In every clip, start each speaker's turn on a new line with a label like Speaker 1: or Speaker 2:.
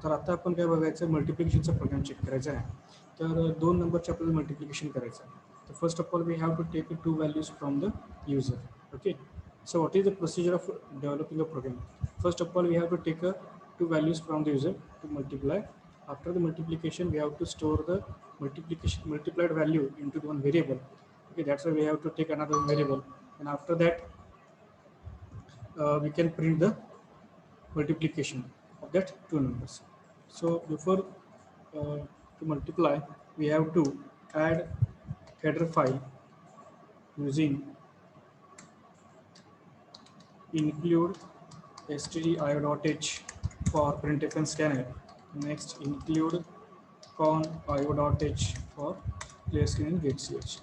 Speaker 1: तर आता आपण काय बघायचं, मल्टिप्लिकेशनचा प्रोग्राम चेक करायचा आहे. तर 2 नंबरचे आपल्याला मल्टिप्लिकेशन करायचं आहे. तर first of all we have to take 2 values from the user. Okay, so what is the procedure of developing a program? First of all, we have to take 2 values from the user to multiply. After the multiplication, we have to store the multiplied value into one variable. Okay, that's why we have to take another variable, and after that we can print the multiplication of that two numbers. So before to multiply, we have to add header file using include stdio.h for printf and scanf. Next, include con.io.h for clear screen and getch.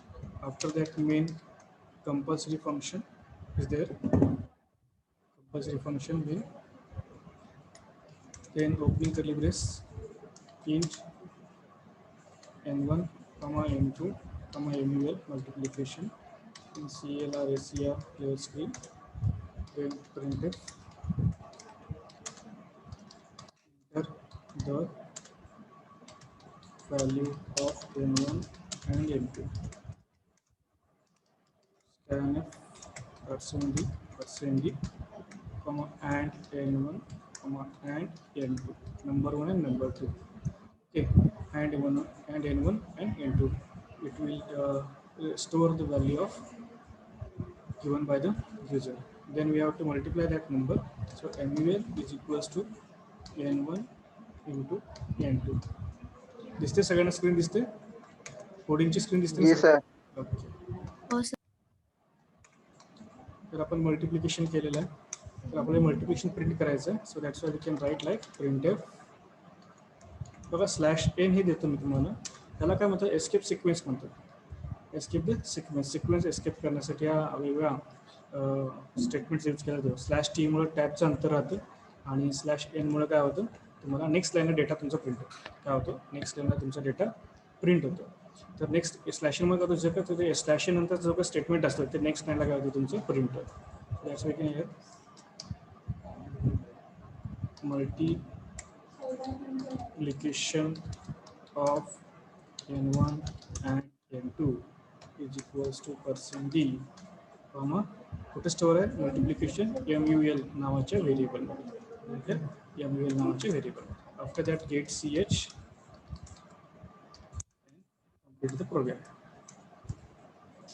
Speaker 1: After that, main compulsory function is there. Compulsory function will then opening curly brace int n1 comma n2 comma mul multiplication in clr ser clear screen, then printf enter the value of n1 and n2, scanf %d comma and n1 comma and n2, number 1 and number 2. Okay, and n1 and n1 and n2. It will store the value of given by the user. Then we have to multiply that number. So mul is equals to n1 into n2. दिसते सगळ्यांना screen दिसते, कोडिंगची screen दिसते ना
Speaker 2: जी sir.
Speaker 1: Sir. Okay,
Speaker 3: हो sir.
Speaker 1: तर आपण multiplication केलेलं आहे. तर आपल्याला मल्टिप्लिकेशन प्रिंट करायचं आहे. So that's why we can write like printf. बघा /n हे देतो मी तुम्हाला. त्याला काय म्हणतात, एस्केप सिक्वेन्स म्हणतात. एस्केप द सिक्वेन्स एस्केप करण्यासाठी या वेगवेगळ्या स्टेटमेंट्स यूज केला जातो. /t मुळे टॅबचं अंतर राहतं आणि /n मुळे काय होतं, तुम्हाला नेक्स्ट लाईनला डेटा तुमचा प्रिंट होतो. काय होतो, नेक्स्ट लाईनला तुमचा डेटा प्रिंट होतो. तर नेक्स्ट /n मुळे काय होतं, जे काय /n नंतर जो काही स्टेटमेंट असतं ते नेक्स्ट लाईनला काय होतं तुमचं प्रिंट होतं. That's why can hear multiplication of n1 and n2 is equals to %d, comma कुठे स्टोअर आहे मल्टिप्लिकेशन mul नावाच्या व्हेरिएबल मध्ये. mul नावाच्या variable. After that get ch complete the program.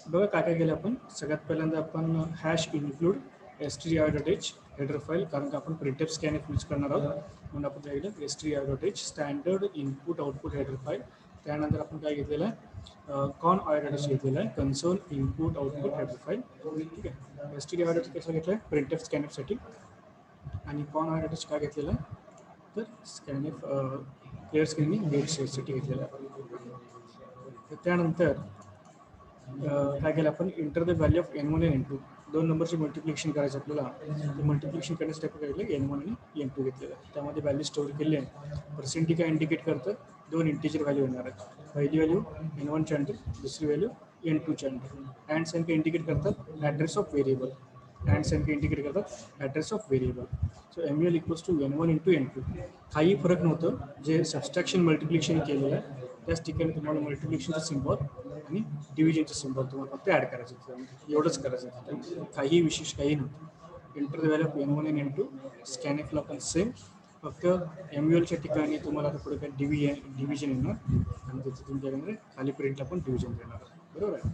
Speaker 1: बघा काय काय केलं आपण. सगळ्यात पहिल्यांदा आपण hash include stdio.h header file, कारण का आपण प्रिंटफ स्कॅनफ यूज करणार आहोत म्हणून आपण काय केलं stdio.h standard input output header file. त्यानंतर आपण काय घेतलेलं आहे, con.io.h घेतलेलं आहे, console input output header file. ठीक आहे, stdio.h कसं घेतलं आहे प्रिंटफ स्कॅनफसाठी, आणि con.io.h काय घेतलेलं आहे तर स्कॅनफ क्लिअर स्क्रीन गेट साठी घेतलेलं आहे. त्यानंतर काय केलं आपण, enter the value of n1 आणि n2, 2 नंबरची मल्टिप्लिकेशन करायचं आपल्याला. ते मल्टिप्लिकेशन करण्यासाठी आपण काय केलं n1 आणि n2 घेतलेलं. त्यामध्ये व्हॅल्यू स्टोअर केली आहे. पर्सेंटी काय इंडिकेट करतं, 2 इंटिजर व्हॅल्यू येणार आहेत. पहिली व्हॅल्यू n1 च्या अंडर, दुसरी व्हॅल्यू n2 च्या अंडर. अँड साइन काय इंडिकेट करतात address of variable. And sign काय इंडिकेट करतात address of variable. So mul equals to n1 into n2. काही फरक नव्हतं, जे सबस्ट्रॅक्शन मल्टिप्लिकेशन केलेलं आहे त्याच ठिकाणी तुम्हाला मल्टिप्लिकेशनचं सिम्बॉल आणि डिव्हिजनचं सिम्बॉल तुम्हाला फक्त ॲड करायचं होतं. एवढंच करायचं होतं, काही विशेष काही नव्हतं. Enter the value of n1 आणि n2. स्कॅनएफला पण सेम, फक्त mul ठिकाणी तुम्हाला आता पुढे काय डिव्हिजन येणार आणि त्याचं तुमच्याकडे खाली प्रिंटला पण डिव्हिजन देणार. बरोबर आहे.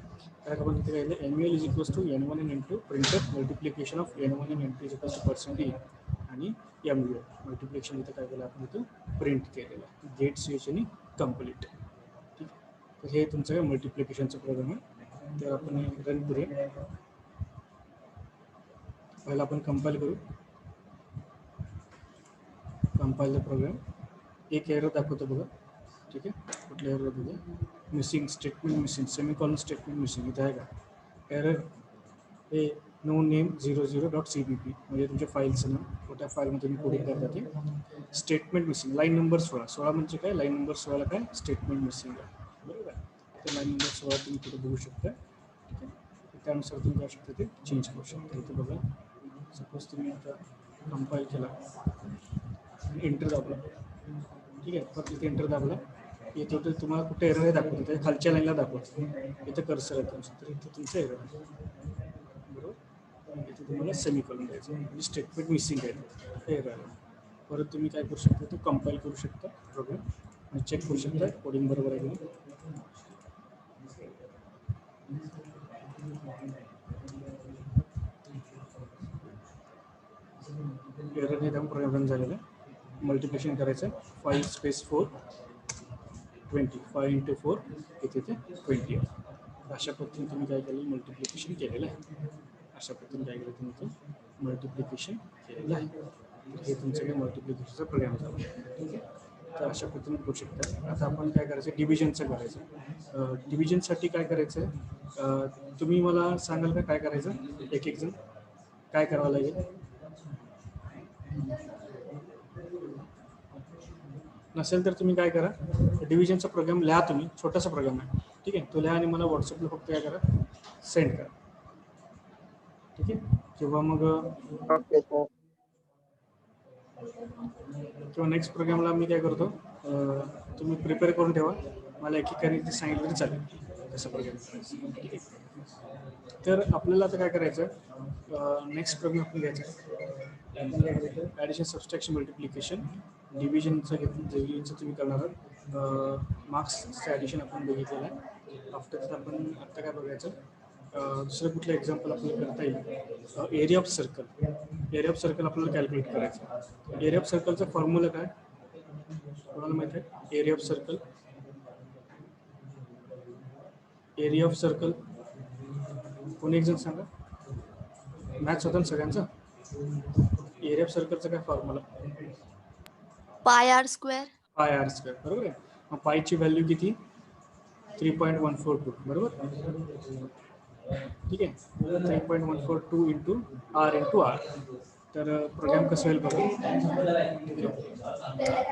Speaker 1: काय आपण तिथे काय mul is equals to n1 आणि n2 printf multiplication of n1 आणि n2 इज इक्वल्स टू % आणि mul मल्टिप्लिकेशन इथं काय केलं आपण इथं प्रिंट केलेलं आहे, गेट ch आणि कम्प्लीट. ठीक आहे, तर हे तुमचं मल्टिप्लिकेशनचं प्रोग्राम आहे. तर आपण रन करूया. पहिला आपण कंपाईल करू. Compile the program. एक एरर दाखवतो बघा. ठीक आहे, कुठल्या एरर बघा, missing statement missing, semicolon statement missing इथं आहे का एरर. हे नो नेम 00.cpp म्हणजे तुमच्या फाईलचं नाव, छोट्या फाईलमध्ये तुम्ही कोडिंग करता ते. स्टेटमेंट मिसिंग, लाईन नंबर 16 म्हणजे काय, लाईन नंबर 16ला काय स्टेटमेंट मिसिंग आहे. बरोबर आहे. तर लाईन नंबर 16 तुम्ही तिथे बघू शकता. ठीक आहे, त्यानुसार तुम्ही काय शकता ते चेंज करू शकता. इथे बघा, सपोज तुम्ही आता कंपाईल केला, एंटर दाबला, ठीक आहे. फक्त इथे एंटर दाबला येतो तर तुम्हाला कुठे एरर आहे दाखवतो, त्या खालच्या लाईनला दाखवतो. इथं कर्सर आहे तुमचं, तर इथं तुमचं एरर आहे बरोबर. इथे तुम्हाला सेमीकोलन द्यायचं म्हणजे स्टेटमेंट मिसिंग आहे, ते एरर आहे. परत तुम्ही काय करू शकता, तो कंपाईल करू शकता प्रोग्राम आणि चेक करू शकता कोडिंग बरोबर आहे की नाही. एरर हे प्रोग्राम रन झालेला आहे. मल्टिप्लिकेशन करायचं 5 स्पेस 4 20 5 इंटू 4 इथे ते 20 आहे. अशा पद्धतीने तुम्ही काय केलं, मल्टिप्लिकेशन केलेलं आहे. अशा पद्धतीने काय केलं तुम्ही ते मल्टिप्लिकेशन केलेलं आहे. हे तुमचं काही मल्टिप्लिकेशनचा प्रोग्राम झाला. ठीक आहे. तर अशा पद्धतीने करू शकता. आता आपण काय करायचं, डिव्हिजनचं करायचं. डिव्हिजनसाठी काय करायचं आहे, तुम्ही मला सांगाल का काय करायचं, एक एक जण काय करावं लागेल. नसेल तर तुम्ही काय करा, डिव्हिजनचा प्रोग्राम लिहा तुम्ही, छोटासा प्रोग्राम आहे. ठीक आहे. तो लिहा आणि मला व्हॉट्सअपला फक्त काय करा, सेंड करा. ठीक आहे. किंवा मग नेक्स्ट प्रोग्रामला मी काय करतो, तुम्ही प्रिपेअर करून ठेवा, मला एकेकाने ते सांगितलं तरी चालेल कसं प्रोग्राम करायचं. ठीक आहे. तर आपल्याला आता काय करायचं, नेक्स्ट प्रोग्राम आपण घ्यायचं. आपण काय करायचं, ॲडिशन सबस्ट्रॅक्शन मल्टिप्लिकेशन डिव्हिजनचं तुम्ही करणार आहात. मार्क्सचं ॲडिशन आपण बघितलेलं आहे. आफ्टर दॅट आपण आत्ता काय बघायचं, दुसरं कुठलं एक्झाम्पल आपल्याला करता येईल. Area of circle, area of circle आपल्याला कॅल्क्युलेट करायचं. एरिया ऑफ सर्कलचा फॉर्म्युला काय कोणाला माहिती आहे, area of circle, area of circle कोणी एक जण सांगा, मॅथ्स होता ना सगळ्यांचा. एरिया ऑफ सर्कलचा काय formula,
Speaker 2: pi r square.
Speaker 1: Pi r square बरोबर आहे. मग पायची व्हॅल्यू किती, 3.142 बरोबर. ठीक आहे. 3.142 इंटू आर. तर प्रोग्राम कसं होईल बघा,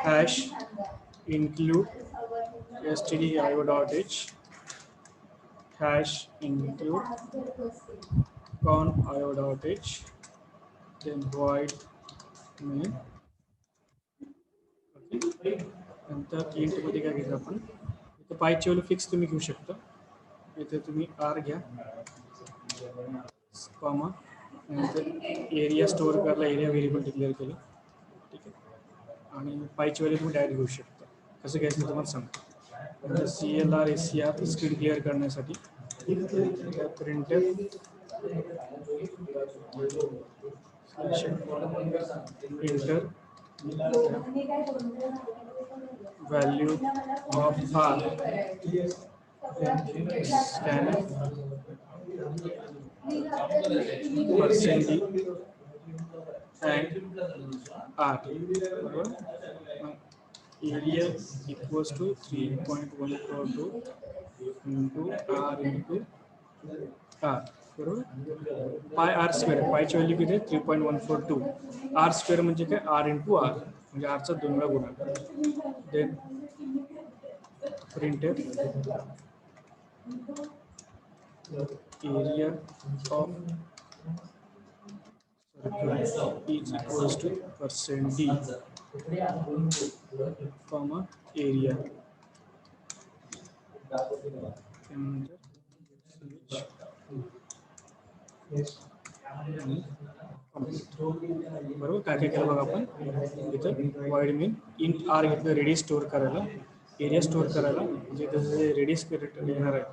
Speaker 1: hash include stdio.h hash include con.io.h then void main. Okay. नंतर इंटमध्ये काय घेतलं आपण, इथं पायची व्हॅल्यू फिक्स तुम्ही घेऊ शकता. इथे तुम्ही आर घ्या कॉमा, नंतर एरिया स्टोअर करायला एरिया व्हेरिएबल डिक्लेअर केलं. ठीक आहे. आणि पायची व्हॅल्यू तुम्ही डायरेक्ट घेऊ शकता. कसं घ्यायचं तुम्हाला सांगतो. नंतर CLR SCR स्क्रीन क्लिअर करण्यासाठी print enter value of R scan percentage and R बरोबर. Area equals to 3.142 into R बरोबर. पाय आर स्क्वेअर, पायची व्हॅल्यू किती आहे 3.142. आर स्क्वेअर म्हणजे काय, आर इंटू आर म्हणजे आरचा 2 वेळा गुणाकार. Then print area of is equals to percent d comma area. बरोबर. काय काय केलं बघा आपण, इथं वाईड मीन इंट आर घेतलं रेडियस स्टोअर करायला, एरिया स्टोअर करायला, म्हणजे त्याचं जे रेडियस येणार आहे,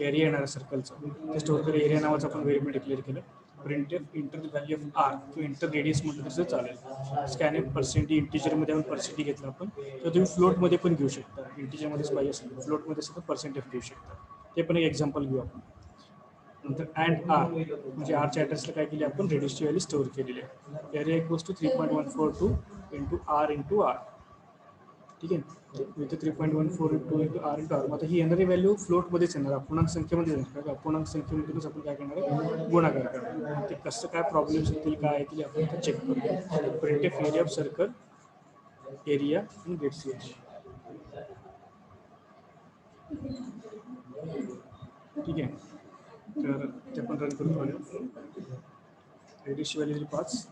Speaker 1: एरिया येणार आहे सर्कलचं, ते स्टोअर करायला एरिया नावाचं आपण व्हेरिएबल डिक्लेअर केलं. Print enter value of r किंवा इंटर रेडियस म्हटलं तसं चालेल. स्कॅन पर्सेंटी इंटिजरमध्ये आपण पर्सेंटी घेतलं आपण, तर तुम्ही फ्लोटमध्ये पण घेऊ शकता. इंटिजरमध्येच पाहिजे असेल फ्लोटमध्ये सुद्धा पर्सेंटेज घेऊ शकता. ते पण एक एक्झाम्पल घेऊ आपण. नंतर अँड आर म्हणजे आरच्या ॲड्रेसला काय केली आपण, रेडियसची व्हॅल्यू स्टोअर केलेली आहे. Area equals to 3.142 into r. ठीक आहे. इथे 3.142 इंटू आर. आता ही येणारी व्हॅल्यू फ्लोटमध्येच येणार, अपूर्णांक संख्येमध्ये येणार. अपूर्णांक संख्येमधूनच आपण काय करणार आहे, गुणाकार करणार. ते कसं काय प्रॉब्लेम्स येतील, काय येतील आपण चेक करू. Print F area of circle area आणि गेट सीएच. ठीक आहे. तर ते पण रन करून बघूया. रेडियसची व्हॅल्यू 5,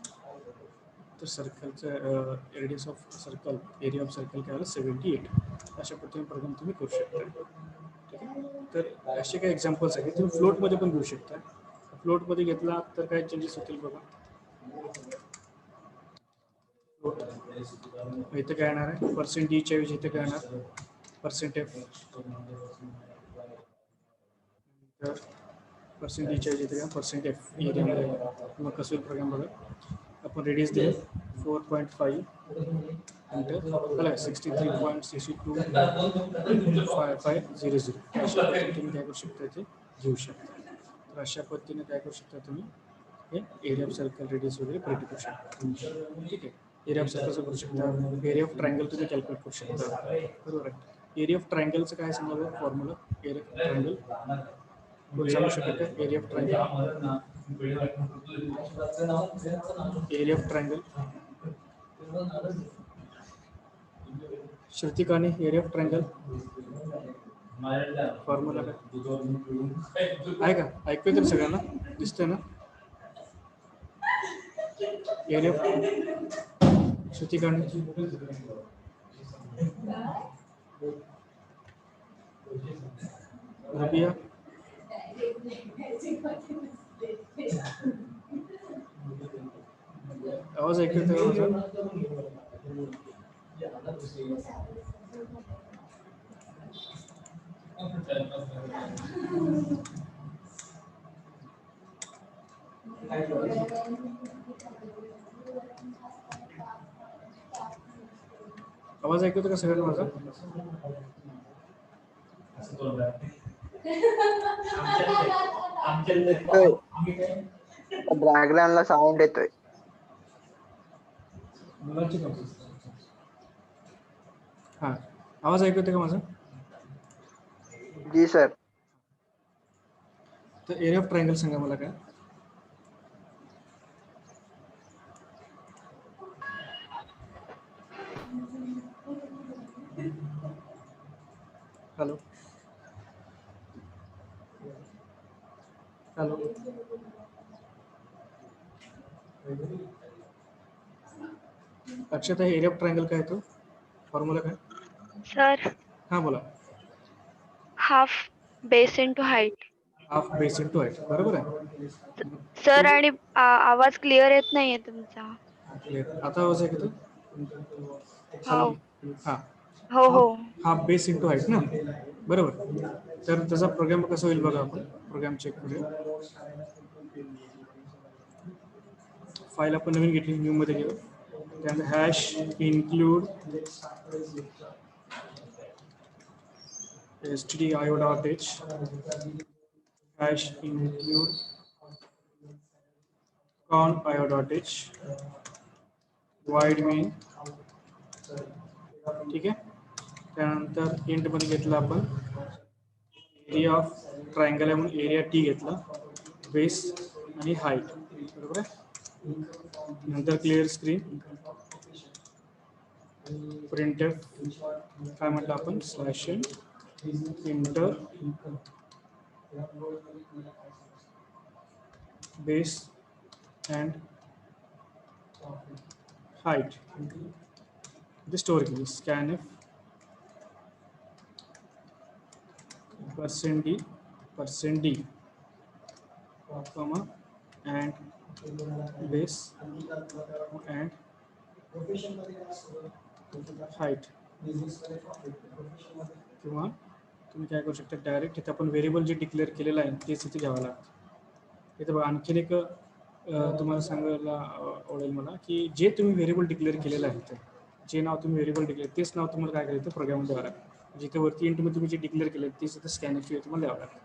Speaker 1: तर सर्कलचं radius of circle, area of circle काय आलं 78. अशा पद्धतीने प्रोग्राम तुम्ही करू शकता. ठीक आहे. तर असे काही एक्झाम्पल्स आहेत तुम्ही फ्लोटमध्ये पण घेऊ शकता. फ्लोटमध्ये घेतला तर काय चेंजेस होतील बघा. फ्लोट इथं काय येणार आहे, पर्सेंटेजच्या ऐवजी इथे काय येणार पर्सेंटेज. तर पर्सेंटेजच्या ऐवजी इथे काय पर्सेंटेज एरियामध्ये मग कसं होईल प्रोग्राम बघा. आपण रेडियस दिले 4.5 इंटर 63.62 5500. अशा पद्धतीने काय करू शकता ते घेऊ शकता. तर अशा पद्धतीने काय करू शकता तुम्ही हे एरिया ऑफ सर्कल रेडियस वगैरे प्रिंट करू शकता. ठीक आहे. एरिया ऑफ सर्कलचं करू शकता. एरिया ऑफ ट्रायंगल तुम्ही कॅल्क्युलेट करू शकता. बरोबर आहे. एरिया ऑफ ट्रायंगलचं काय सांगा फॉर्म्युला. एरिया ऑफ ट्रायंगल कोण सांगू शकत का. Area of triangle, area of triangle श्रुतिकाने एरिया ऑफ ट्रायंगल फॉर्म्युला काय आहे का, ऐकू येतं सगळ्यांना, दिसतंय ना. एरिया ऑफ श्रुतिकाने रुबिया आवाज ऐकू येतो का माझा. आवाज ऐकू येतो का सगळ्यांना माझा.
Speaker 3: बॅकग्राऊंडला साऊंड येतोय.
Speaker 1: हा, आवाज ऐकू येतो का माझा.
Speaker 3: जी सर.
Speaker 1: तर एरिया ऑफ ट्रायंगल सांगा मला काय. Hello hello Akshata, area of triangle काय तो फॉर्म्युला काय.
Speaker 2: सर
Speaker 1: हां बोला.
Speaker 2: Half base into height.
Speaker 1: Half base into height, बरोबर आहे.
Speaker 2: सर आणि आवाज क्लिअर येत नाहीये तुमचा.
Speaker 1: आता आवाज ऐकतो.
Speaker 2: हो
Speaker 1: हां,
Speaker 2: हो हो.
Speaker 1: हाफ बेस इंटू हाईट ना, बरोबर. तर त्याचा प्रोग्राम कसा होईल बघा. आपण प्रोग्राम चेक करूया. फाईल आपण नवीन घेतली, न्यू मध्ये घेऊ. त्यानंतर hash include stdio.h hash include con.io.h void main. ठीक आहे. त्यानंतर इंट मध्ये घेतला आपण एरिया ऑफ ट्रायंगल आहे म्हणून एरिया टी घेतला, बेस आणि हाईट, बरोबर आहे. नंतर क्लिअर स्क्रीन प्रिंटफ काय म्हटलं आपण slash inter base and height ते स्टोअर केली. स्कॅनफ percent d comma and base and height. किंवा तुम्ही काय करू शकता, डायरेक्ट इथे आपण व्हेरिएबल जे डिक्लेअर केलेलं आहे तेच इथे घ्यावं लागतं. इथे बघा आणखीन एक तुम्हाला सांगायला आवडेल मला की जे तुम्ही व्हेरिएबल डिक्लेअर केलेलं आहे ते जे नाव तुम्ही व्हेरिएबल डिक्लेअर तेच नाव तुम्हाला काय करायचं प्रोग्राममध्ये द्यावं लागतं. जिथे वरती इंटमध्ये तुम्ही जे डिक्लेअर केलं तेच इथे स्कॅनफ तुम्हाला द्यावं लागतं.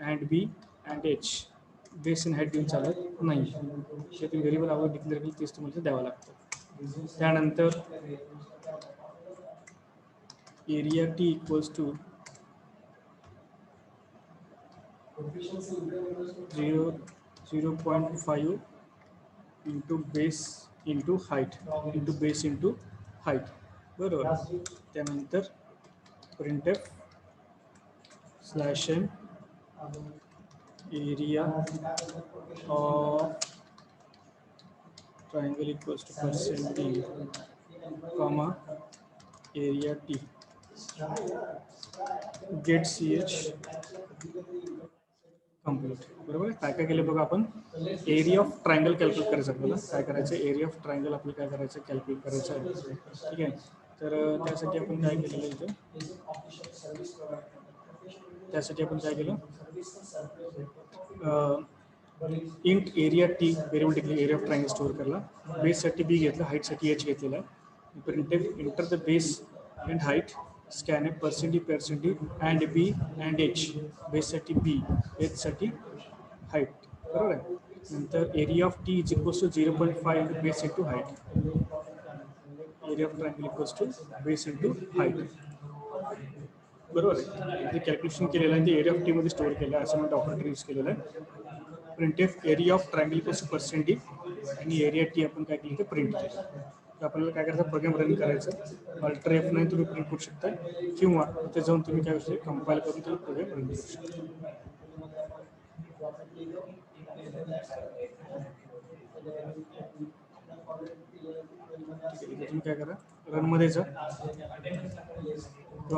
Speaker 1: And B and h base आणि हाईट देऊन चालत नाही. जे तुम्ही व्हेरिएबल अगोदर डिक्लेअर केलं तेच तुम्हाला द्यावं लागतं. त्यानंतर area T equals to 0.5 into base into height into base into height, बरोबर. त्यानंतर printf slash n area of triangle equals to percent D, comma, area T, get CH complete. बरोबर आहे. काय काय केलं बघा आपण. एरिया ऑफ ट्रायंगल कॅल्क्युलेट करायचं आपल्याला. काय करायचं, एरिया ऑफ ट्रायंगल आपल्याला काय करायचं, कॅल्क्युलेट करायचं आहे. ठीक आहे. तर त्यासाठी आपण काय केलेलं इथं, त्यासाठी आपण काय केलं, इंट एरिया टी व्हेरिएबल टिकली एरिया ऑफ ट्रायंगल स्टोअर करला. बेससाठी बी घेतलं, हाईटसाठी एच घेतलेला आहे. Printed enter the base and height, scan percentage and B and H. बेससाठी बी, एचसाठी हाईट. बरोबर आहे. नंतर area of T is equals to 0.5 into base into height. Area of triangle equals to base into height. बरोबर आहे. ते calculation केलेलं आहे, ते एरिया ऑफ टी मध्ये स्टोअर केलं आहे, असं मी ऑपरेटर यूज केलेलं आहे. Printf area of triangle equals to percentage आणि एरिया टी आपण काय केलं ते प्रिंट केलं. तर आपल्याला काय करायचं, प्रोग्राम रन करायचं. अल्टर F9 तुम्ही प्रिंट करू शकता किंवा तिथे जाऊन तुम्ही काय करू शकता, कंपाईल करून तुम्ही प्रोग्राम रन करू शकता. तुम्ही काय करा, रन मध्ये जा,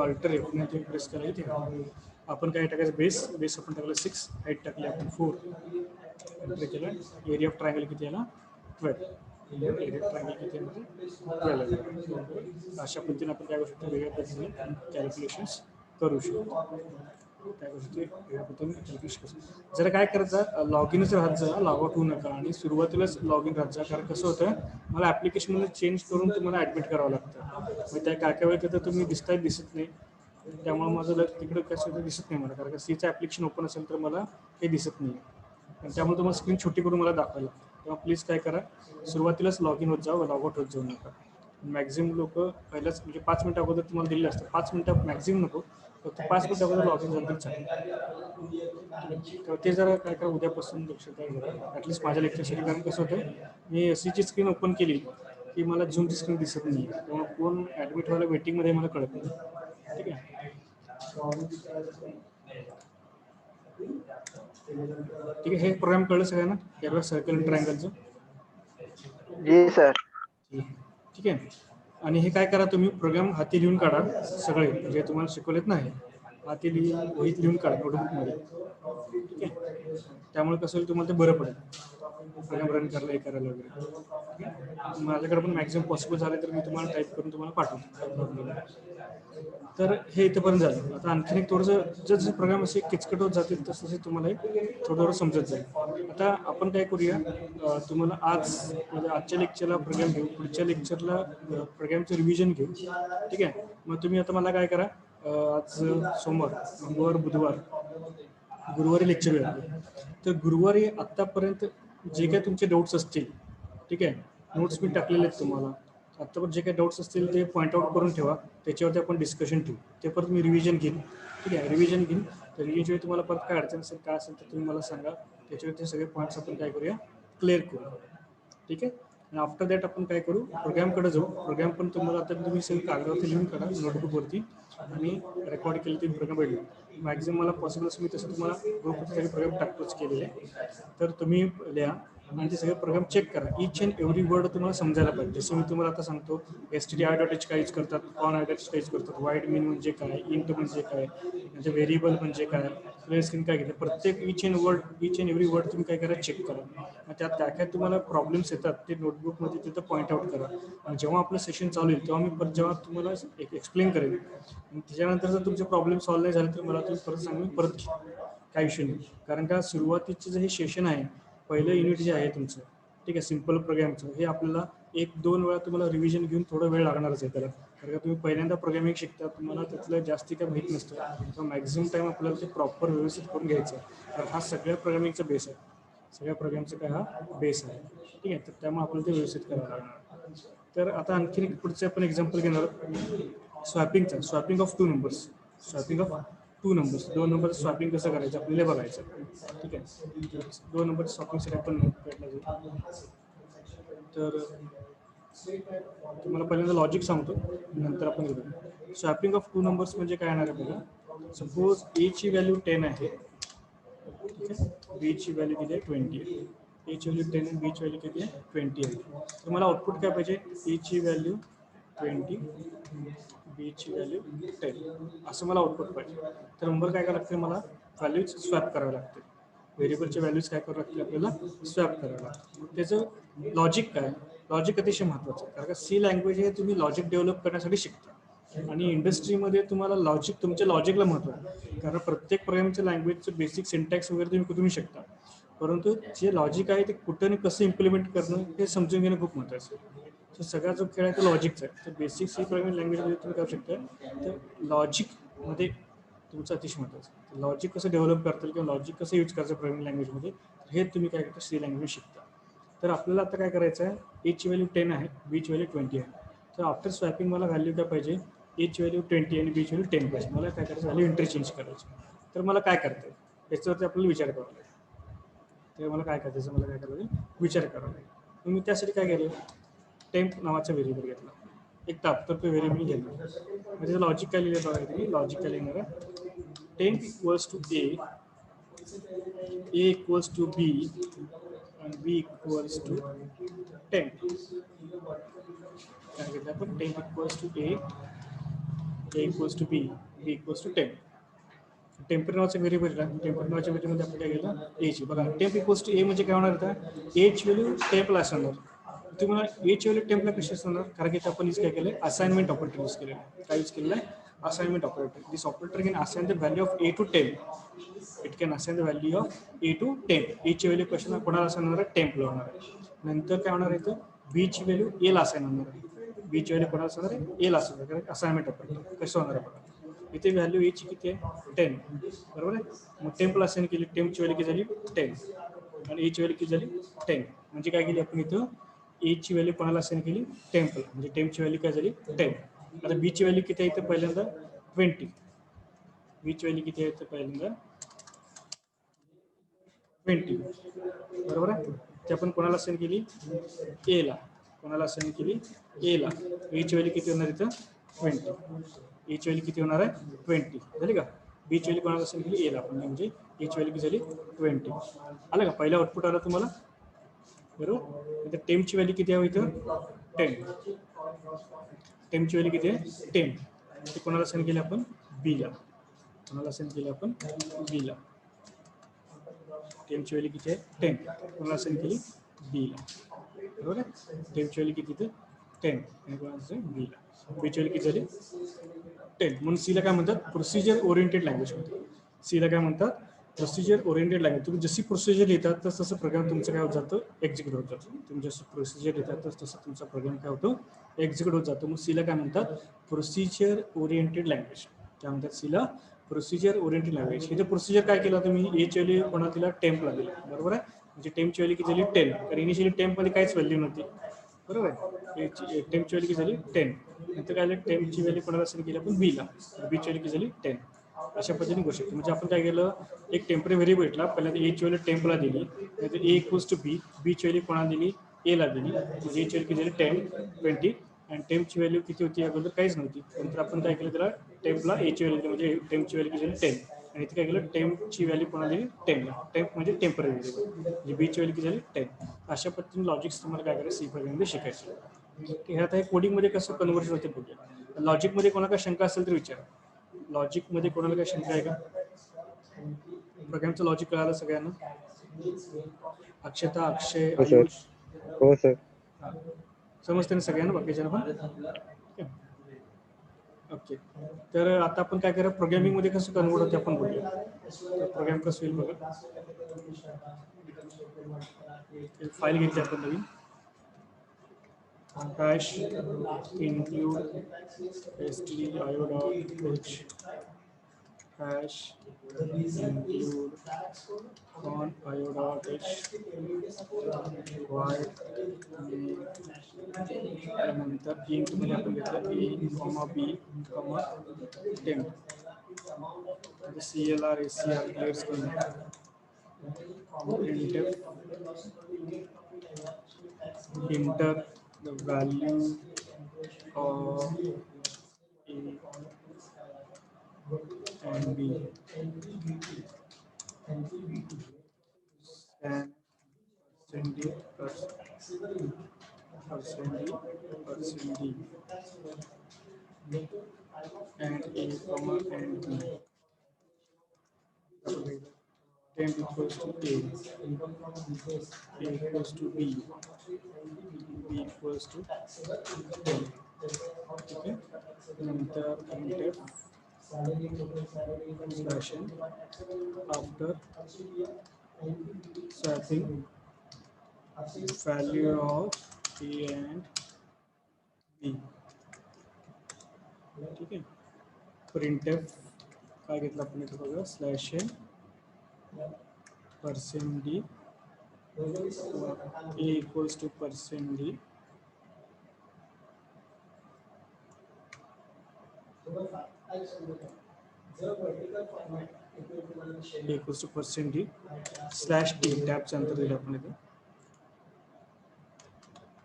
Speaker 1: अल्टर F9 तुम्ही प्रेस करा. इथे आपण काय टाकायचं, बेस आपण टाकलं 6, हाईट टाकली आपण 4, एंटर केलं. एरिया ऑफ ट्रायंगल किती आहे ना, 12. एरिया ऑफ ट्रायंगल किती आहे, 12. अशा पद्धतीने आपण काय करू शकतो, वेगळ्या पद्धतीने कॅल्क्युलेशन्स करू शकतो. काय करू शकतो, वेगळ्या पद्धतीने कॅल्क्युलेशन करू. जरा काय करायचं, लॉग इनच राहत जा, लॉग आउट होऊ नका आणि सुरुवातीलाच लॉग इन राहत जा. कारण कसं होतं, मला ॲप्लिकेशनमध्ये चेंज करून तुम्हाला ॲडमिट करावं लागतं. मग त्या काय वेळ तिथं तुम्ही दिसत नाही, त्यामुळे माझं तिकडं कसं दिसत नाही मला. कारण का सीचं ॲप्लिकेशन ओपन असेल तर मला हे दिसत नाही आणि त्यामुळे तुम्हाला स्क्रीन छोटी करून मला दाखवायला लागतं. तेव्हा प्लीज काय करा, सुरुवातीलाच लॉग इन होत जावं, लॉग आउट होत जाऊ नका. मॅक्झिमम लोक पहिल्याच म्हणजे 5 मिनिटं अगोदर तुम्हाला दिलेलं असतं. 5 मिनिटं मॅक्झिमम नको, फक्त 5 मिनिटं अगोदर लॉग इन झालं तर चालेल. तर ते जरा काय करा, उद्यापासून लक्ष द्या ॲटलिस्ट माझ्या लेक्चरसाठी. कारण कसं होतं, मी एससीची स्क्रीन ओपन केली की मला झूमची स्क्रीन दिसत नाही, त्यामुळे कोण ॲडमिट व्हायला वेटिंगमध्ये मला कळत नाही. ठीक आहे. ठीक आहे. हे प्रोग्राम कळलं सगळ्यांना, एरिया सर्कल आणि ट्रायंगलचं.
Speaker 3: जी सर.
Speaker 1: ठीक आहे. आणि हे काय करा, तुम्ही प्रोग्राम हाती लिहून काढा, सगळे जे तुम्हाला शिकवलेत नाही हाती वहीत लिहून काढा नोटबुकमध्ये. ठीक आहे. त्यामुळे कसं होईल, तुम्हाला ते बरं पडेल प्रोग्राम रन करायला, हे करायला वगैरे. ठीक आहे. माझ्याकडे पण मॅक्झिमम पॉसिबल झालं तर मी तुम्हाला टाईप करून तुम्हाला पाठवतो. तर हे इथंपर्यंत झालं. आता आणखीन एक थोडंसं जसं प्रोग्राम असे किचकट होत जातील तसं तुम्हाला थोडं समजत जाईल. आता आपण काय करूया, तुम्हाला आज म्हणजे आजच्या लेक्चरला प्रोग्राम घेऊ, पुढच्या लेक्चरला प्रोग्रामचं रिव्हिजन घेऊ. ठीक आहे. मग तुम्ही आता मला काय करा, आज सोमवार, मंगळवार, बुधवार, गुरुवारी लेक्चर आहे. तर गुरुवारी आत्तापर्यंत जे काही तुमचे डाऊट्स असतील, ठीक आहे, नोट्स मी टाकलेले आहेत तुम्हाला. आत्तापर्यंत जे काही डाऊट्स असतील ते पॉईंट आउट करून ठेवा, त्याच्यावरती आपण डिस्कशन ठेवू. ते परत मी रिव्हिजन घेईन. ठीक आहे. रिव्हिजन घेईन. तर रिव्हिजनवेळी तुम्हाला परत काय अडचण असेल, काय असेल तर तुम्ही मला सांगा. त्याच्यावरती सगळे पॉईंट्स आपण काय करूया, क्लिअर करू. ठीक आहे. आणि आफ्टर दॅट आपण काय करू, प्रोग्रामकडे जाऊ. प्रोग्राम पण तुम्हाला आता तुम्ही सगळं कागदावरती लिहून काढा, नोटबुकवरती, आणि रेकॉर्ड केले ते प्रोग्राम भेटू. मॅक्झिमम मला पॉसिबल असं मी तसं तुम्हाला ग्रुपवरती सगळे प्रोग्राम टाकतोच केलेले. तर तुम्ही लिहा आणि ते सगळे प्रोग्राम चेक करा. ईच अँड एव्हरी वर्ड तुम्हाला समजायला पाहिजे. जसं मी तुम्हाला आता सांगतो, stdio.h काय यूज करतात, con.h काय यूज करतात, वाईड मीन म्हणजे काय, इंट म्हणजे काय, म्हणजे व्हेरिएबल म्हणजे काय, क्लिअर स्क्रीन काय घेतलं, प्रत्येक ईच अँड एव्हरी वर्ड तुम्ही काय करा, चेक करा. मग त्यात काय काय तुम्हाला प्रॉब्लेम्स येतात ते नोटबुकमध्ये तिथं पॉईंट आउट करा. आणि जेव्हा आपलं सेशन चालू होईल तेव्हा मी परत जेव्हा तुम्हाला एक्सप्लेन करेन, आणि त्याच्यानंतर जर तुमचे प्रॉब्लेम सॉल्व्ह नाही झाले तर मला तुम्ही परत सांगून परत काय विषय नाही. कारण का सुरुवातीचं जे हे सेशन आहे, पहिलं युनिट जे आहे तुमचं, ठीक आहे, सिम्पल प्रोग्रामचं, हे आपल्याला 1-2 वेळा तुम्हाला रिव्हिजन घेऊन थोडं वेळ लागणारच आहे त्याला. कारण का तुम्ही पहिल्यांदा प्रोग्रामिंग शिकता, तुम्हाला त्यातलं जास्ती काय माहीत नसतं. तर मॅक्झिमम टाईम आपल्याला ते प्रॉपर व्यवस्थित करून घ्यायचं आहे. तर हा सगळ्या प्रोग्रामिंगचा बेस आहे. सगळ्या प्रोग्रामचा काय हा बेस आहे. ठीक आहे. तर त्यामुळे आपल्याला ते व्यवस्थित करावं लागणार. तर आता आणखीन एक पुढचे आपण एक्झाम्पल घेणार आहोत, स्वॅपिंगचा. Swapping of 2 numbers. Swapping of 2 numbers. 2 नंबरचं स्वॅपिंग कसं करायचं आपल्याला बघायचं. ठीक आहे. 2 नंबरचं स्वॅपिंगसाठी आपण नोटपॅडला जाऊ. तर तुम्हाला पहिल्यांदा लॉजिक सांगतो, नंतर आपण घेऊ. स्वॅपिंग ऑफ 2 नंबर्स म्हणजे काय येणार आहे बघा. सपोज ए ची व्हॅल्यू 10 आहे, ठीक आहे, बी ची व्हॅल्यू किती आहे, 20 आहे. ची व्हॅल्यू 10 आणि बीची व्हॅल्यू किती आहे 20 आहे. तर मला आउटपुट काय पाहिजे, ची व्हॅल्यू 20 बीची व्हॅल्यू 10 असं मला आउटपुट पाहिजे. तर नंबर काय करावं लागते, मला व्हॅल्यूज स्वॅप करावे लागते. व्हेरिएबलचे व्हॅल्यूज काय करावं लागते आपल्याला, स्वॅप करावं लागतं. त्याचं लॉजिक काय, लॉजिक अतिशय महत्त्वाचं आहे. कारण का सी लँग्वेज हे तुम्ही लॉजिक डेव्हलप करण्यासाठी शिकता आणि इंडस्ट्रीमध्ये तुम्हाला लॉजिक, तुमच्या लॉजिकला महत्त्व आहे. कारण प्रत्येक प्रोग्रामच्या लँग्वेजचं बेसिक सिंटॅक्स वगैरे तुम्ही शिकता, परंतु जे लॉजिक आहे ते कुठं आणि कसं इम्प्लिमेंट करणं हे समजून घेणं खूप महत्त्वाचं आहे. तर सगळा जो खेळ आहे तो लॉजिकचा आहे. तर बेसिक सी प्रोग्रामिंग लँग्वेजमध्ये तुम्ही करू शकता. तर लॉजिकमध्ये तुमचं अतिशय महत्त्वाचं आहे. लॉजिक कसं डेव्हलप करता येईल किंवा लॉजिक कसं यूज करायचं प्रोग्रामिंग लँग्वेजमध्ये, हे तुम्ही काय करता, सी लँग्वेज शिकता. तर आपल्याला आता काय करायचं आहे, ची व्हॅल्यू 10 आहे, बीची व्हॅल्यू 20 आहे. तर आफ्टर स्वॅपिंग मला व्हॅल्यू काय पाहिजे, ची व्हॅल्यू 20 आणि बीची व्हॅल्यू 10 पाहिजे. मला काय करायचं, व्हॅल्यू इंटरचेंज करायची. तर मला काय करता येईल याच्यावरती आपल्याला विचार करावा लागेल. तर मला काय करायचं, मला काय करावं लागेल, विचार करावा लागेल. मग मी त्यासाठी काय केलं, टेम्प नावाचा व्हेरिएबल घेतला, एक तात्पुरतं व्हेरिएबल घेतलं. म्हणजे लॉजिक काय लिहिलं बघा, तुम्ही लॉजिक काय लिहिणार आहे, temp equals to a equals to b and b equals to 10. काय घेतलं आपण, temp equals to a equals to b equals to 10. Temper नावाचं व्हेरिएबल आहे. टेम्पर नावाच्या व्हेरिएबलमध्ये आपण काय केलं, एची. बघा टेम्प इक्वल्स टू ए म्हणजे काय होणार होता, एची व्हॅल्यू टेम्पला असणार. तुम्हाला एची व्हॅल्यू टेम्पला कशी असणार, कारण की आपण यूज काय केलं, असाइनमेंट ऑपरेटर यूज केलेलं आहे. काय यूज केलेलं आहे, assignment operator. This operator can assign the value of a to 10. It can assign the value of a to 10. एची व्हॅल्यू कशी कोणाला असाइन होणार आहे, टेम्पला होणार आहे. नंतर काय होणार आहे, तर बीची व्हॅल्यू एला असाइन होणार आहे. बीची व्हॅल्यू कोणाला असणार आहे, एला असणार आहे, कारण असाइनमेंट ऑपरेटर. कसं होणार आहे बघा, इथे व्हॅल्यू एची किती आहे, 10, बरोबर आहे. मग टेम्पला असाइन केली, टेम्पची व्हॅल्यू किती झाली 10 आणि एची व्हॅल्यू किती झाली 10. म्हणजे काय केली आपण इथं, एची व्हॅल्यू कोणाला असाइन केली, टेम्पला. म्हणजे टेम्पची व्हॅल्यू काय झाली 10. आता बीची व्हॅल्यू किती आहे इथं, पहिल्यांदा 20. बीची व्हॅल्यू किती आहे इथं, पहिल्यांदा 20, बरोबर आहे. ते आपण कोणाला असाइन केली, एला. कोणाला असाइन केली, एला. एची व्हॅल्यू किती होणार इथं, 20. एची व्हॅल्यू किती होणार आहे, 20 झाली का. बीची व्हॅल्यू कोणाला असेल केली, एला आपण, म्हणजे एची व्हॅल्यू किती झाली 20. आलं का, पहिला आउटपुट आला तुम्हाला, बरोबर. इथं टेम्पची व्हॅल्यू किती आहे इथं, 10. टेम्पची व्हॅल्यू किती आहे 10. ते कोणाला असाइन केली आपण, बीला. कोणाला असाइन केली आपण, बीला. टेम्पची व्हॅल्यू किती आहे 10, कोणाला असाइन केली, बीला, बरोबर आहे. टेम्पची व्हॅल्यू किती इथं 10 आणि कोणाला असेल, बीला. बीची व्हॅल्यू किती झाली 10. म्हणून सीला काय म्हणतात, प्रोसिजर ओरिएंटेड लँग्वेज म्हणतात. सीला काय म्हणतात, प्रोसिजर ओरिएंटेड लँग्वेज. तुम्ही जशी प्रोसिजर लिहितात तसं तसं प्रोग्राम तुमचं काय होत जातं, एक्झिक्यूट होत जातं. तुम्ही जसं प्रोसिजर लिहितात तसं तसं तुमचा प्रोग्राम काय होतो, एक्झिक्यूट होत जातो. मग सीला काय म्हणतात, प्रोसिजर ओरिएंटेड लँग्वेज. काय म्हणतात सीला, प्रोसिजर ओरिएंटेड लँग्वेज. इथे प्रोसिजर काय केलं तुम्ही, एची व्हॅल्यू कोणाला दिला, टेम्पला दिली, बरोबर आहे. म्हणजे टेम्पची व्हॅल्यू किती झाली 10, कारण इनिशियली टेम्पमध्ये काहीच व्हॅल्यू नव्हती, बरोबर आहे. टेम्पची व्हॅल्यू किती झाली 10. नंतर काय झालं, टेम्पची व्हॅल्यू कोणाला असेल केली आपण, बीला. बीची व्हॅल्यू किती झाली 10. अशा पद्धतीने गोष्ट. म्हणजे आपण काय केलं, एक टेम्पररी व्हेरिएबल भेटला, पहिल्यांदा एची व्हॅल्यू टेम्पला दिली, नंतर ए इक्वल्स टू बी, बीची व्हॅल्यू कोणाला दिली, एला दिली. म्हणजे एची व्हॅल्यू किती झाली 10, 20 आणि टेम्पची व्हॅल्यू किती होती, अगोदर काहीच नव्हती. नंतर आपण काय केलं, त्याला टेम्पला एची व्हॅल्यू दिली, म्हणजे टेम्पची व्हॅल्यू किती झाली 10. आणि इथे काय केलं, टेम्पची व्हॅल्यू कोणाला दिली 10ला. टेम्प म्हणजे टेम्पररी व्हेरिएबल, म्हणजे बीची व्हॅल्यू किती झाली 10. अशा पद्धतीने लॉजिक्स तुम्हाला काय करायचं, सी प्रोग्राममध्ये शिकायचं. ह्यात आहे कोडिंगमध्ये कसं कन्व्हर्जन होते बघूया. लॉजिकमध्ये कोणाला काय शंका असेल तर विचारा. लॉजिकमध्ये कोणाला काय शंका आहे का, प्रोग्रामचं लॉजिक कळालं सगळ्यांना, अक्षता, अक्षय,
Speaker 4: हो सर.
Speaker 1: आयुष,
Speaker 4: हो सर.
Speaker 1: समजते ना सगळ्यांना, बाकीच्या पण ओके. तर आता आपण काय करूया, प्रोग्रामिंगमध्ये कसं कन्वर्ट होते आपण बघूया. प्रोग्राम कसं होईल बघा, फाईल घेतली आपण नवीन, hash include stdio.h hash include on io.h void नंतर int मध्ये आपण घेतलं a, b, temp. CLR ACR clear screen. Enter the value of a and b and percent D and A comma and B. Temp equals to A equals to B equals to 10. Okay, नंतर printf slash n after swapping value of A and B. ठीक आहे, printf काय घेतलं आपण इथे बघा slash n percent D A equals to percent D equals to percent D slash T टॅबचं अंतर दिलं आपण इथे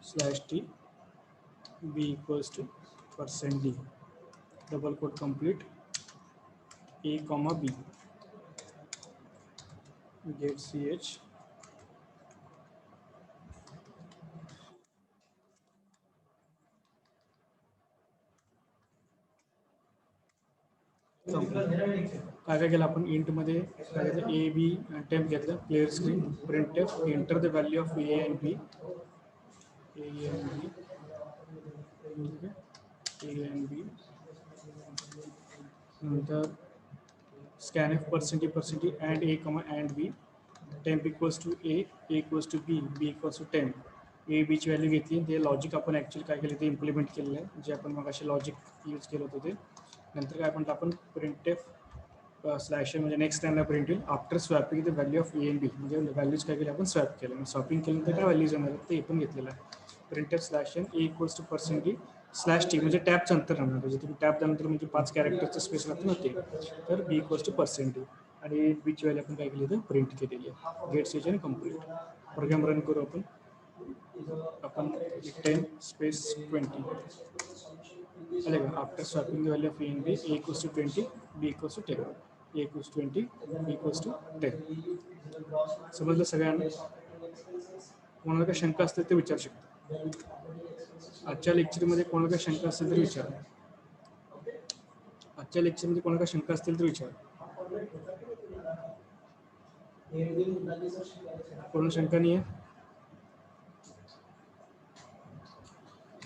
Speaker 1: slash T B equals to percent D double quote complete A comma B get ch काय काय केलं आपण इंट मध्ये काय घेतलं ए बी टेम्प घेतलं clear screen print enter the value of A and B A and B नंतर scanf percentage and a comma and b temp equals to a equals to b equals to temp a b ची value घेतली ते logic आपण actually काय केलं ते implement केलेलं आहे जे आपण मग असे लॉजिक यूज केलं होतं ते नंतर काय म्हणतो आपण प्रिंटेफ स्लॅश म्हणजे नेक्स्ट टाइमला प्रिंट येईल after swapping the value of A and B म्हणजे व्हॅल्यूज काय केले आपण स्वॅप केलं स्वॅपिंग केलं तर काय व्हॅल्यूज येणार ते पण घेतलेलं आहे printf slash n a equals to percent d slash t म्हणजे टॅबचं अंतर राहणार म्हणजे तुम्ही टॅब त्यानंतर म्हणजे 5 कॅरेक्टरचं स्पेस लागतं ना ते तर बी इक्वल्स टू पर्सेंट डी आणि बीची व्हॅल्यू आपण काय केली तर प्रिंट केलेली आहे गेट स्टेज आणि कम्प्लीट प्रोग्राम रन करू आपण 10 स्पेस 20 आले का after swapping the value of A and b a equals to 20 b equals to 10 a equals 20 b equals to 10 समजलं सगळ्यांना कोणाला काही शंका असतील ते विचारू शकता आजच्या लेक्चरमध्ये कोणाला काही शंका असेल तर विचारा आजच्या लेक्चरमध्ये कोणाला काही शंका असतील तर विचारा कोणाला शंका नाही आहे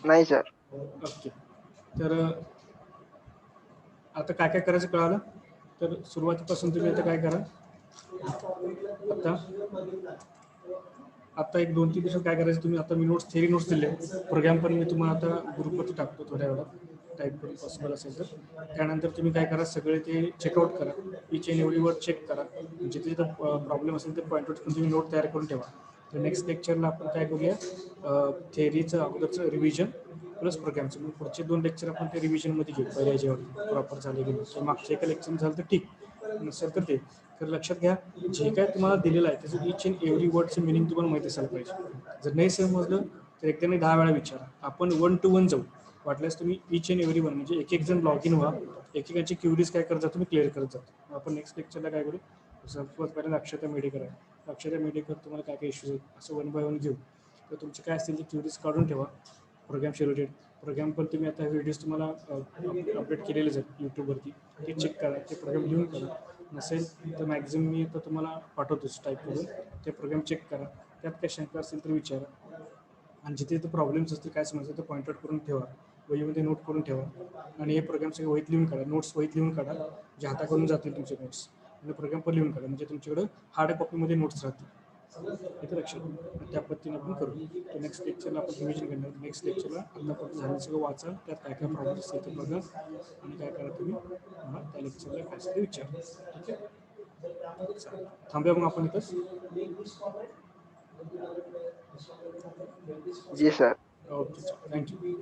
Speaker 3: नाही सर
Speaker 1: ओके तर आता काय काय करायचं कळालं तर सुरुवातीपासून तुम्ही आता काय करा आता एक 2-3 दिवसात काय करायचं तुम्ही आता मी नोट्स थेरी नोट्स दिले प्रोग्राम पण मी तुम्हाला आता ग्रुपवरती टाकतो थोड्या वेळात टाईप करून पॉसिबल असेल तर त्यानंतर तुम्ही काय करा सगळे ते चेकआउट करा each and every word check करा जिथे जिथं प्रॉब्लेम असेल ते पॉईंट आउट करून तुम्ही नोट तयार करून ठेवा तर नेक्स्ट लेक्चरला आपण काय करूया थेअरीचं अगोदरचं रिव्हिजन प्लस प्रोग्रामचं मग पुढचे 2 लेक्चर आपण ते रिव्हिजनमध्ये घेऊ पहिल्या याच्यावर प्रॉपर झाले की नाही मागच्या एका लेक्चर झालं तर ठीक नसेल तर ते तर लक्षात घ्या जे काय तुम्हाला दिलेलं आहे त्याचं इच अँड एव्हरी वर्डचं मिनिंग तुम्हाला माहिती असायला पाहिजे जर नाही समजलं तर एकदा नाही 10 वेळा विचारा आपण 1 to 1 जाऊ वाटल्यास तुम्ही इच अँड एव्हरी वन म्हणजे एक जण लॉग इन व्हा एकेकाची क्युरीज काय करत जा तुम्ही क्लिअर करत जा आपण नेक्स्ट लेक्चरला काय करू सर्वात पहिल्यांदा अक्षता मेडिकल आहे अक्षता मेडिकल तुम्हाला काय काय इश्यूज आहेत असं 1 by 1 घेऊ तर तुमचे काय असतील ते क्युरीज काढून ठेवा प्रोग्रामशी रिलेटेड प्रोग्राम पण तुम्ही आता व्हिडिओज तुम्हाला अपडेट केलेलेच आहेत यूट्यूबवरती ते चेक करा ते प्रोग्राम लिहून करा नसेल तर मॅक्झिमम मी आता तुम्हाला पाठवतोच टाईप करून ते प्रोग्राम चेक करा त्यात काही शंका असेल तर विचारा आणि जिथे ते प्रॉब्लेम्स असतील काय समजतं ते पॉईंट आउट करून ठेवा वहीमध्ये नोट करून ठेवा आणि हे प्रोग्राम सगळे वहीत लिहून काढा नोट्स वहीत लिहून काढा जे हाताकडून जातील तुमचे नोट्स आणि प्रोग्राम पण लिहून काढा म्हणजे तुमच्याकडं हार्ड कॉपीमध्ये नोट्स राहतील इथे लक्षात त्या पद्धतीने आपण करू तर नेक्स्ट लेक्चरला आपण रिव्हिजन करणार नेक्स्ट लेक्चरला आतापर्यंत झालं सगळं वाचा त्यात काय काय प्रॉब्लेम्स असतील ते बघा आणि काय करा तुम्ही त्या लेक्चरला काय असेल ते विचारा ठीक आहे थांबूया मग आपण इथंच
Speaker 3: जी सर
Speaker 1: ओके थँक्यू